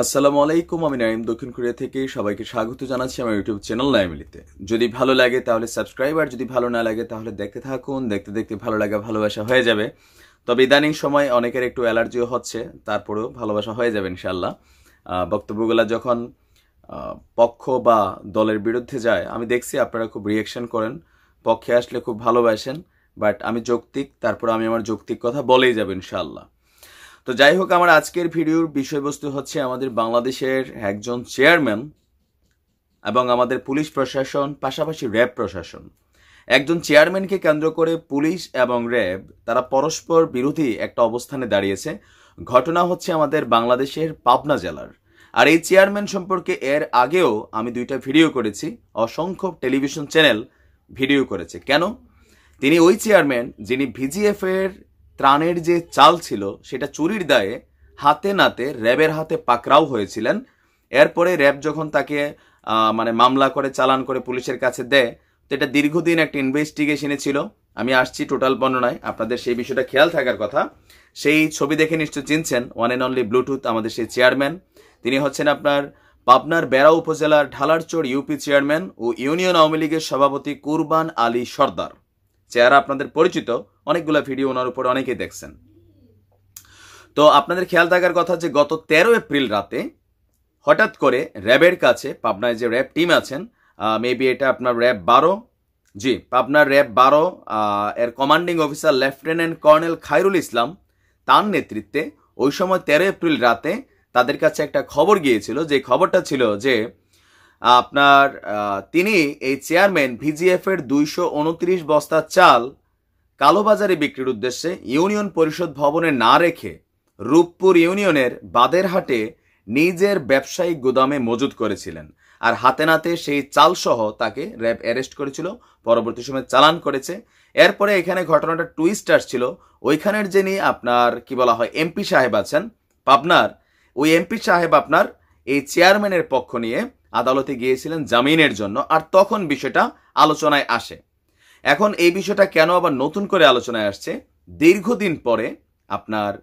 আসসালামু আলাইকুম, আমি নাইম দক্ষিণ কোরিয়া থেকে সবাইকে স্বাগত জানাচ্ছি আমার ইউটিউব চ্যানেল নাইমিলিতে। যদি ভালো লাগে তাহলে সাবস্ক্রাইব, আর যদি ভালো না লাগে তাহলে দেখতে থাকুন। দেখতে দেখতে ভালো লাগা ভালোবাসা হয়ে যাবে। তবে ইদানিং সময় অনেকের একটু অ্যালার্জিও হচ্ছে, তারপরেও ভালোবাসা হয়ে যাবে ইনশাল্লাহ। বক্তব্যগুলো যখন পক্ষ বা দলের বিরুদ্ধে যায়, আমি দেখছি আপনারা খুব রিয়াকশন করেন, পক্ষে আসলে খুব ভালোবাসেন, বাট আমি যৌক্তিক, তারপর আমি আমার যৌক্তিক কথা বলেই যাব ইনশাল্লাহ। তো যাই হোক, আমার আজকের ভিডিওর বিষয়বস্তু হচ্ছে আমাদের বাংলাদেশের একজন চেয়ারম্যান এবং আমাদের পুলিশ প্রশাসন, পাশাপাশি র্যাব প্রশাসন, একজন চেয়ারম্যানকে কেন্দ্র করে পুলিশ এবং র্যাব তারা পরস্পর বিরোধী একটা অবস্থানে দাঁড়িয়েছে। ঘটনা হচ্ছে আমাদের বাংলাদেশের পাবনা জেলার। আর এই চেয়ারম্যান সম্পর্কে এর আগেও আমি 2টা ভিডিও করেছি, অসংখ্য টেলিভিশন চ্যানেল ভিডিও করেছে। কেন? তিনি ওই চেয়ারম্যান যিনি ভিজিএফ এর ত্রাণের যে চাল ছিল সেটা চুরির দায়ে হাতে নাতে র্যাবের হাতে পাকড়াও হয়েছিলেন। এরপরে র্যাব যখন তাকে মামলা করে চালান করে পুলিশের কাছে দেয়, তো এটা দীর্ঘদিন একটা ইনভেস্টিগেশনে ছিল। আমি আসছি টোটাল বর্ণনায়, আপনাদের সেই বিষয়টা খেয়াল থাকার কথা। সেই ছবি দেখে নিশ্চয় চিনছেন, ওয়ান অ্যান্ড অনলি ব্লুটুথ আমাদের সেই চেয়ারম্যান। তিনি হচ্ছেন আপনার পাবনার বেড়া উপজেলার ঢালারচর ইউপি চেয়ারম্যান ও ইউনিয়ন আওয়ামী লীগের সভাপতি কুরবান আলী সর্দার। চেহারা আপনাদের পরিচিত, অনেকগুলো ভিডিও ওনার উপর অনেকেই দেখছেন। তো আপনাদের খেয়াল থাকার কথা যে গত 13 এপ্রিল রাতে হঠাৎ করে র্যাবের কাছে, পাবনায় যে র্যাব টিম আছেন, মেবি এটা আপনার র্যাব 12, জি পাবনার র্যাব 12 এর commanding officer lieutenant colonel Khairul Islam, তার নেতৃত্বে ওই সময় 13 এপ্রিল রাতে তাদের কাছে একটা খবর গিয়েছিল। যে খবরটা ছিল যে আপনার তিনি এই চেয়ারম্যান ভিজিএফ এর 229 বস্তা চাল কালোবাজারে বিক্রির উদ্দেশ্যে ইউনিয়ন পরিষদ ভবনে না রেখে রূপপুর ইউনিয়নের বাদেরহাটে নিজের ব্যবসায়িক গুদামে মজুদ করেছিলেন। আর হাতে নাতে সেই চাল সহ তাকে র্যাব অ্যারেস্ট করেছিল, পরবর্তী সময় চালান করেছে। এরপরে এখানে ঘটনাটা টুইস্ট আসছিল। ওইখানের যিনি আপনার কি বলা হয় এমপি সাহেব আছেন পাবনার, ওই এমপি সাহেব আপনার এই চেয়ারম্যানের পক্ষ নিয়ে আদালতে গিয়েছিলেন জামিনের জন্য। আর তখন বিষয়টা আলোচনায় আসে। এখন এই বিষয়টা কেন আবার নতুন করে আলোচনায় আসছে? দীর্ঘদিন পরে আপনার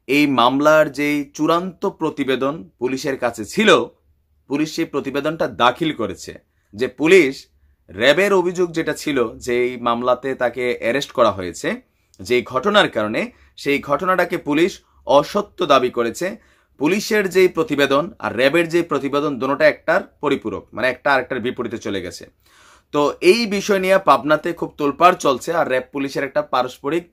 এই মামলার যেই চূড়ান্ত প্রতিবেদন পুলিশের কাছে ছিল, পুলিশ সেই প্রতিবেদনটা দাখিল করেছে যে পুলিশ র্যাবের অভিযোগ যেটা ছিল যে এই মামলাতে তাকে অ্যারেস্ট করা হয়েছে যেই ঘটনার কারণে, সেই ঘটনাটাকে পুলিশ অসত্য দাবি করেছে। পুলিশের যেই প্রতিবেদন আর র্যাবের যে প্রতিবেদন দুটোটা একটার পরিপূরক, একটা আরেকটার বিপরীতে চলে গেছে। তো এই বিষয় নিয়ে পাবনাতে খুব তোলপাড় চলছে, আর র্যাব পুলিশের একটা পারস্পরিক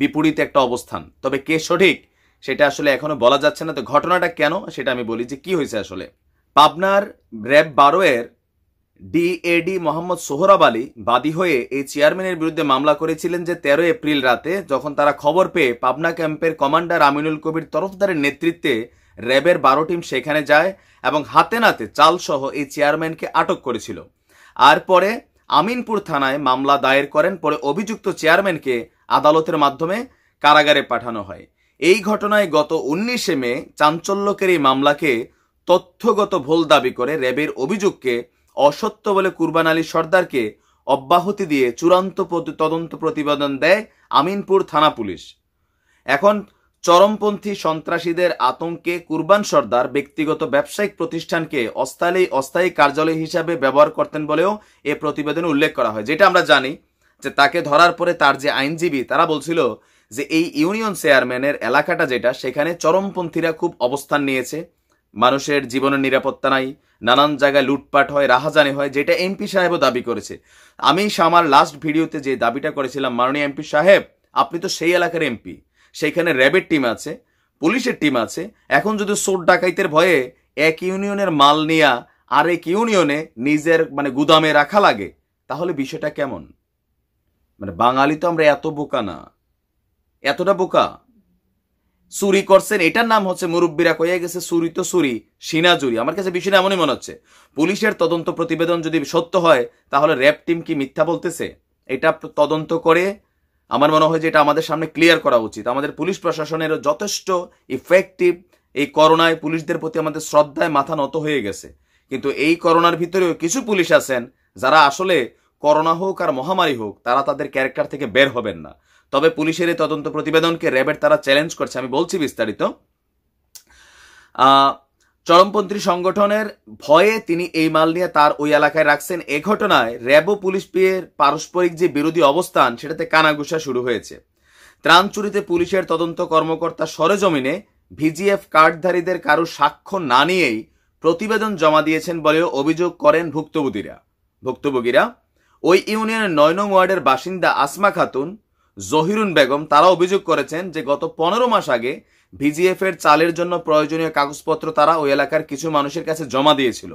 বিপরীত একটা অবস্থান। তবে কে সঠিক সেটা আসলে এখনো বলা যাচ্ছে না। তো ঘটনাটা কেন সেটা আমি বলি যে কি হয়েছে আসলে। পাবনার র্যাব 12 এর ডিএডি মোহাম্মদ সোহরাব আলী বাদী হয়ে এই চেয়ারম্যানের বিরুদ্ধে মামলা করেছিলেন যে 13 এপ্রিল রাতে যখন তারা খবর পেয়ে পাবনা ক্যাম্পের কমান্ডার আমিনুল কবির তরফদারের নেতৃত্বে র্যাবের 12 টিম সেখানে যায় এবং হাতে নাতে চাল সহ এই চেয়ারম্যানকে আটক করেছিল। আর পরে আমিনপুর থানায় মামলা দায়ের করেন। পরে অভিযুক্ত চেয়ারম্যানকে আদালতের মাধ্যমে কারাগারে পাঠানো হয়। এই ঘটনায় গত 19 মে চাঞ্চল্যকের এই মামলাকে তথ্যগত ভুল দাবি করে র্যাবের অভিযোগকে অসত্য বলে কুরবান আলী সর্দারকে অব্যাহতি দিয়ে চূড়ান্ত তদন্ত প্রতিবেদন দেয় আমিনপুর থানা পুলিশ। এখন চরমপন্থী সন্ত্রাসীদের আতঙ্কে কুরবান সর্দার ব্যক্তিগত ব্যবসায়িক প্রতিষ্ঠানকে অস্থায়ী কার্যালয় হিসাবে ব্যবহার করতেন বলেও এ প্রতিবেদনে উল্লেখ করা হয়। যেটা আমরা জানি যে তাকে ধরার পরে তার যে আইনজীবী তারা বলছিল যে এই ইউনিয়ন চেয়ারম্যানের এলাকাটা যেটা, সেখানে চরমপন্থীরা খুব অবস্থান নিয়েছে, মানুষের জীবনের নিরাপত্তা নাই, নানান জায়গায় লুটপাট হয়, রাহাজানি হয়, যেটা এমপি সাহেবও দাবি করেছে। আমি আমার লাস্ট ভিডিওতে যে দাবিটা করেছিলাম, মাননীয় এমপি সাহেব আপনি তো সেই এলাকার এমপি, সেইখানে র্যাবের টিম আছে, পুলিশের টিম আছে, এখন যদি চোর ডাকাইতের ভয়ে এক ইউনিয়নের মাল নিয়ে আরেক ইউনিয়নে নিজের গুদামে রাখা লাগে, তাহলে বিষয়টা কেমন? বাঙালি তো আমরা এত বোকা না, এতটা বোকা। চুরি করছেন এটার নাম হচ্ছে, মুরব্বীরা কয়ে গেছে চুরি তো চুরি সিনা জুরি। আমার কাছে বিষয়টা এমনই মনে হচ্ছে, পুলিশের তদন্ত প্রতিবেদন যদি সত্য হয় তাহলে র্যাব টিম কি মিথ্যা বলতেছে? এটা তদন্ত করে আমার মনে হয় যে এটা আমাদের সামনে ক্লিয়ার করা উচিত। আমাদের পুলিশ প্রশাসনের যথেষ্ট ইফেক্টিভ, এই করোনায় পুলিশদের প্রতি আমাদের শ্রদ্ধায় মাথা নত হয়ে গেছে। কিন্তু এই করোনার ভিতরেও কিছু পুলিশ আছেন যারা আসলে করোনা হোক আর মহামারী হোক তারা তাদের ক্যারেক্টার থেকে বের হবেন না। তবে পুলিশের এই তদন্ত প্রতিবেদনকে র্যাবের তারা চ্যালেঞ্জ করছে। আমি বলছি বিস্তারিত। চরমপন্থী সংগঠনের ভয়ে তিনি এই মাল নিয়ে তার ওই এলাকায় রাখছেন। এ ঘটনায় র্যাব ও পুলিশ পেয়ের পারস্পরিক যে বিরোধী অবস্থান সেটাতে কানাঘুষা শুরু হয়েছে। ত্রাণ চুরিতে পুলিশের তদন্ত কর্মকর্তা সরেজমিনে ভিজিএফ কার্ডধারীদের কারো সাক্ষ্য না নিয়েই প্রতিবেদন জমা দিয়েছেন বলেও অভিযোগ করেন ভুক্তভোগীরা। ওই ইউনিয়নের ৯ নং ওয়ার্ডের বাসিন্দা আসমা খাতুন, জহিরুন বেগম তারা অভিযোগ করেছেন যে গত ১৫ মাস আগে ভিজিএফ এর চালের জন্য প্রয়োজনীয় কাগজপত্র তারা ওই এলাকার কিছু মানুষের কাছে জমা দিয়েছিল,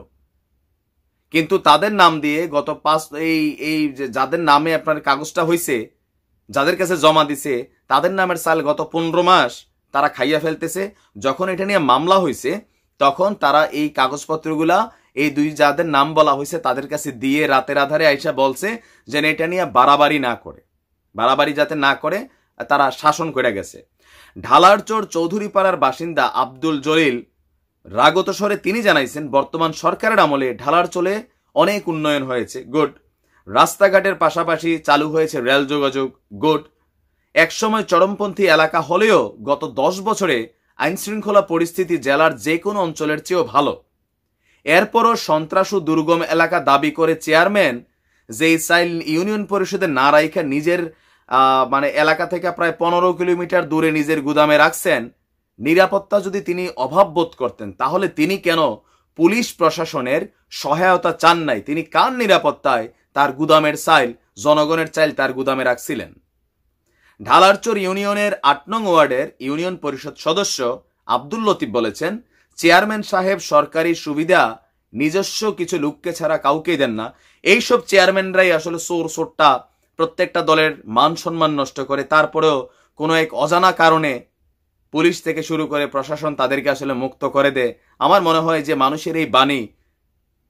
কিন্তু তাদের নাম দিয়ে গত যাদের নামে আপনার কাগজটা হয়েছে, যাদের কাছে জমা দিছে তাদের নামের চাল গত ১৫ মাস তারা খাইয়া ফেলতেছে। যখন এটা নিয়ে মামলা হয়েছে তখন তারা এই কাগজপত্রগুলা এই দুই যাদের নাম বলা হয়েছে তাদের কাছে দিয়ে রাতের আধারে আইসা বলছে যে এটা নিয়ে বাড়াবাড়ি যাতে না করে তারা শাসন করে গেছে। ঢালারচর চৌধুরীপাড়ার বাসিন্দা আব্দুল জলিল রাগত স্বরে তিনি জানাইছেন, বর্তমান সরকারের আমলে ঢালারচরে অনেক উন্নয়ন হয়েছে, গুড। রাস্তাঘাটের পাশাপাশি চালু হয়েছে রেল যোগাযোগ, গুড। একসময় চরমপন্থী এলাকা হলেও গত ১০ বছরে আইনশৃঙ্খলা পরিস্থিতি জেলার যে কোনো অঞ্চলের চেয়েও ভালো। এরপরও সন্ত্রাস ও দুর্গম এলাকা দাবি করে চেয়ারম্যান যে চাইল ইউনিয়ন পরিষদে না রাইখা নিজের এলাকা থেকে প্রায় ১৫ কিলোমিটার দূরে নিজের গুদামে রাখছেন। নিরাপত্তা যদি তিনি অভাব বোধ করতেন তাহলে তিনি কেন পুলিশ প্রশাসনের সহায়তা চান নাই? তিনি কার নিরাপত্তায় তার গুদামের চাইল, জনগণের চাইল তার গুদামে রাখছিলেন? ঢালারচর ইউনিয়নের ৮ নং ওয়ার্ডের ইউনিয়ন পরিষদ সদস্য আব্দুল লতিফ বলেছেন, চেয়ারম্যান সাহেব সরকারি সুবিধা নিজস্ব কিছু লোককে ছাড়া কাউকেই দেন না। এইসব চেয়ারম্যানরাই আসলে চোরটা প্রত্যেকটা দলের মান সম্মান নষ্ট করে। তারপরেও কোনো এক অজানা কারণে পুলিশ থেকে শুরু করে প্রশাসন তাদেরকে আসলে মুক্ত করে দেয়। আমার মনে হয় যে মানুষের এই বাণী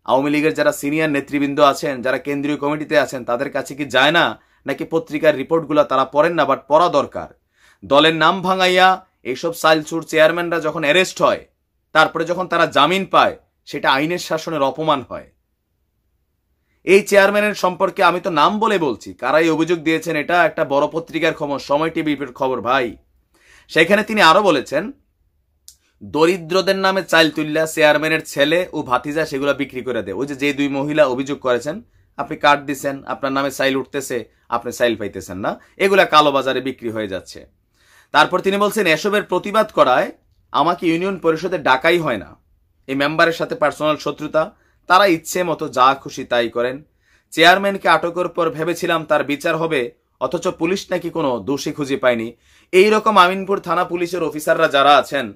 আওয়ামী লীগের যারা সিনিয়র নেতৃবৃন্দ আছেন, যারা কেন্দ্রীয় কমিটিতে আছেন তাদের কাছে কি যায় না, নাকি পত্রিকার রিপোর্টগুলো তারা পড়েন না? বাট পড়া দরকার। দলের নাম ভাঙাইয়া এইসব সাইলচুর চেয়ারম্যানরা যখন অ্যারেস্ট হয়, তারপরে যখন তারা জামিন পায়, সেটা আইনের শাসনের অপমান হয়। এই চেয়ারম্যানের সম্পর্কে আমি তো নাম বলে বলছি, কারাই অভিযোগ দিয়েছেন এটা একটা বড় পত্রিকার খবর, সময় টিভির খবর ভাই। সেখানে তিনি আরো বলেছেন, দরিদ্রদের নামে চাইল তুল্লা চেয়ারম্যানের ছেলে ও ভাতিজা সেগুলো বিক্রি করে দেয়। ওই যে দুই মহিলা অভিযোগ করেছেন, আপনি কার্ড দিচ্ছেন, আপনার নামে চাইল উঠতেছে, আপনি চাইল পাইতেছেন না, এগুলা কালোবাজারে বিক্রি হয়ে যাচ্ছে। তারপর তিনি বলছেন, এসবের প্রতিবাদ করায় আমাকে ইউনিয়ন পরিষদে ডাকাই হয় না। এই মেম্বারের সাথে পার্সোনাল শত্রুতা, তারা ইচ্ছে মতো যা খুশি তাই করেন। চেয়ারম্যানকে আটকের পর ভেবেছিলাম তার বিচার হবে, অথচ পুলিশ নাকি কোনো দোষী খুঁজে পায়নি। এইরকম আমিনপুর থানা পুলিশের অফিসাররা যারা আছেন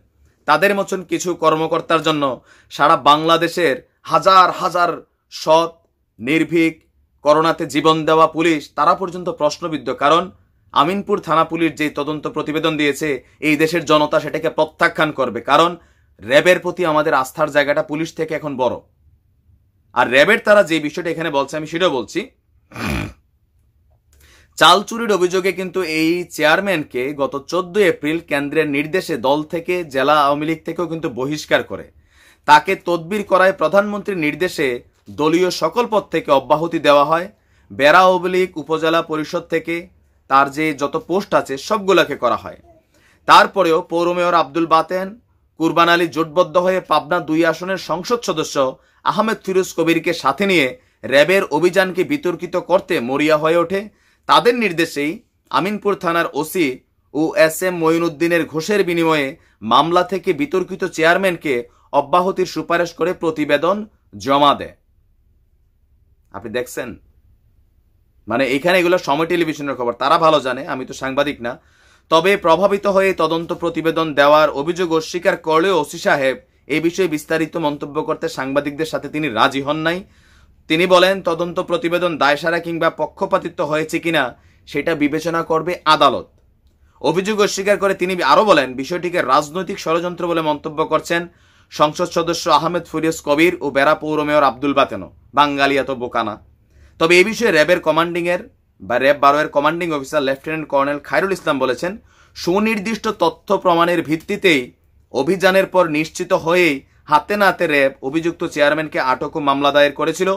তাদের মতন কিছু কর্মকর্তার জন্য সারা বাংলাদেশের হাজার হাজার সৎ নির্ভীক করোনাতে জীবন দেওয়া পুলিশ তারা পর্যন্ত প্রশ্নবিদ্ধ। কারণ আমিনপুর থানা পুলিশ যে তদন্ত প্রতিবেদন দিয়েছে, এই দেশের জনতা সেটাকে প্রত্যাখ্যান করবে। কারণ র্যাবের প্রতি আমাদের আস্থার জায়গাটা পুলিশ থেকে এখন বড়। আর র্যাবের তারা যে বিষয়টা এখানে বলছে আমি সেটাও বলছি। চাল চুরির অভিযোগে কিন্তু এই চেয়ারম্যানকে গত 14 এপ্রিল কেন্দ্রের নির্দেশে দল থেকে, জেলা আওয়ামী লীগ থেকেও কিন্তু বহিষ্কার করে। তাকে তদবির করায় প্রধানমন্ত্রীর নির্দেশে দলীয় সকল পদ থেকে অব্যাহতি দেওয়া হয়। বেড়া আওয়ামী লীগ উপজেলা পরিষদ থেকে তার যে যত পোস্ট আছে সবগুলোকে করা হয়। তারপরেও পৌর মেয়র আব্দুল বাতেন, কুরবান আলী জোটবদ্ধ হয়ে পাবনা 2 আসনের সংসদ সদস্য আহমেদ ফিরোজ কবিরকে সাথে নিয়ে র্যাবের অভিযানকে বিতর্কিত করতে মরিয়া হয়ে ওঠে। তাদের নির্দেশেই আমিনপুর থানার ওসি ও SM মঈনুদ্দিনের ঘোষের বিনিময়ে মামলা থেকে বিতর্কিত চেয়ারম্যানকে অব্যাহতির সুপারিশ করে প্রতিবেদন জমা দেয়। আপনি দেখছেন, এখানে এগুলো সময় টেলিভিশনের খবর, তারা ভালো জানে, আমি তো সাংবাদিক না। তবে প্রভাবিত হয়ে তদন্ত প্রতিবেদন দেওয়ার অভিযোগ অস্বীকার করলেও ওসি সাহেব এই বিষয়ে বিস্তারিত মন্তব্য করতে সাংবাদিকদের সাথে তিনি রাজি হন নাই। তিনি বলেন, তদন্ত প্রতিবেদন দায়সারা কিংবা পক্ষপাতিত্ব হয়েছে কিনা সেটা বিবেচনা করবে আদালত। অভিযোগ অস্বীকার করে তিনি আরো বলেন, বিষয়টিকে রাজনৈতিক ষড়যন্ত্র বলে মন্তব্য করছেন সংসদ সদস্য আহমেদ ফিরোজ কবির ও বেড়া পৌর মেয়র আব্দুল বাতেনও। বাঙালি এত বোকানা। তবে এই বিষয়ে র্যাবের র্যাব 12 এর commanding officer lieutenant colonel Khairul Islam বলেছেন, সুনির্দিষ্ট তথ্য প্রমাণের ভিত্তিতেই অভিযানের পর নিশ্চিত হয়েই হাতে নাতে র্যাব অভিযুক্ত চেয়ারম্যানকে আটক ও মামলা দায়ের করেছিল।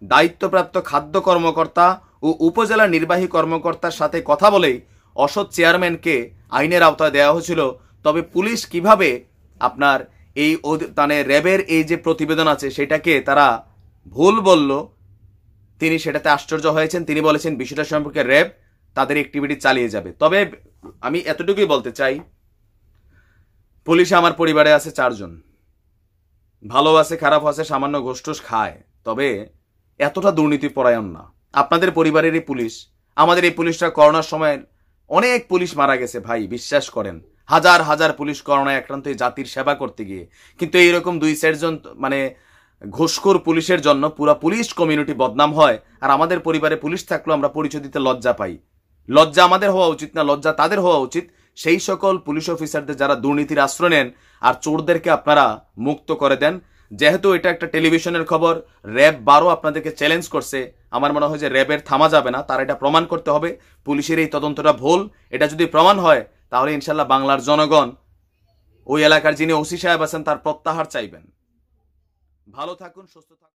দায়িত্বপ্রাপ্ত খাদ্য কর্মকর্তা ও উপজেলা নির্বাহী কর্মকর্তার সাথে কথা বলেই অসৎ চেয়ারম্যানকে আইনের আওতায় দেওয়া হয়েছিল। তবে পুলিশ কিভাবে আপনার এই মানে র্যাবের এই যে প্রতিবেদন আছে সেটাকে তারা ভুল বলল, তিনি সেটাতে আশ্চর্য হয়েছেন। তিনি বলেছেন বিষয়টা সম্পর্কে র্যাব তাদের অ্যাক্টিভিটি চালিয়ে যাবে। তবে আমি এতটুকুই বলতে চাই, পুলিশে আমার পরিবারে আছে 4 জন, ভালো আছে খারাপ আছে, সামান্য ঘুষ খায়, তবে এতটা দুর্নীতি পরায়ণ না। আপনাদের পরিবারেরই পুলিশ, আমাদের এই পুলিশটা করোনার সময় অনেক পুলিশ মারা গেছে ভাই, বিশ্বাস করেন, হাজার হাজার পুলিশ করোনায় আক্রান্ত জাতির সেবা করতে গিয়ে। কিন্তু এইরকম 2-4 জন মানে ঘুষখোর পুলিশের জন্য পুরো পুলিশ কমিউনিটি বদনাম হয়। আর আমাদের পরিবারে পুলিশ থাকলেও আমরা পরিচয় দিতে লজ্জা পাই। লজ্জা আমাদের হওয়া উচিত না, লজ্জা তাদের হওয়া উচিত, সেই সকল পুলিশ অফিসারদের যারা দুর্নীতির আশ্রয় নেন আর চোরদেরকে আপনারা মুক্ত করে দেন। যেহেতু এটা একটা টেলিভিশনের খবর, র্যাব 12 আপনাদেরকে চ্যালেঞ্জ করছে, আমার মনে হয় যে র্যাবের থামা যাবে না, তার এটা প্রমাণ করতে হবে পুলিশের এই তদন্তটা ভুল। এটা যদি প্রমাণ হয় তাহলে ইনশাল্লাহ বাংলার জনগণ ওই এলাকার যিনি ওসি সাহেব আছেন তার প্রত্যাহার চাইবেন। ভালো থাকুন, সুস্থ থাকুন।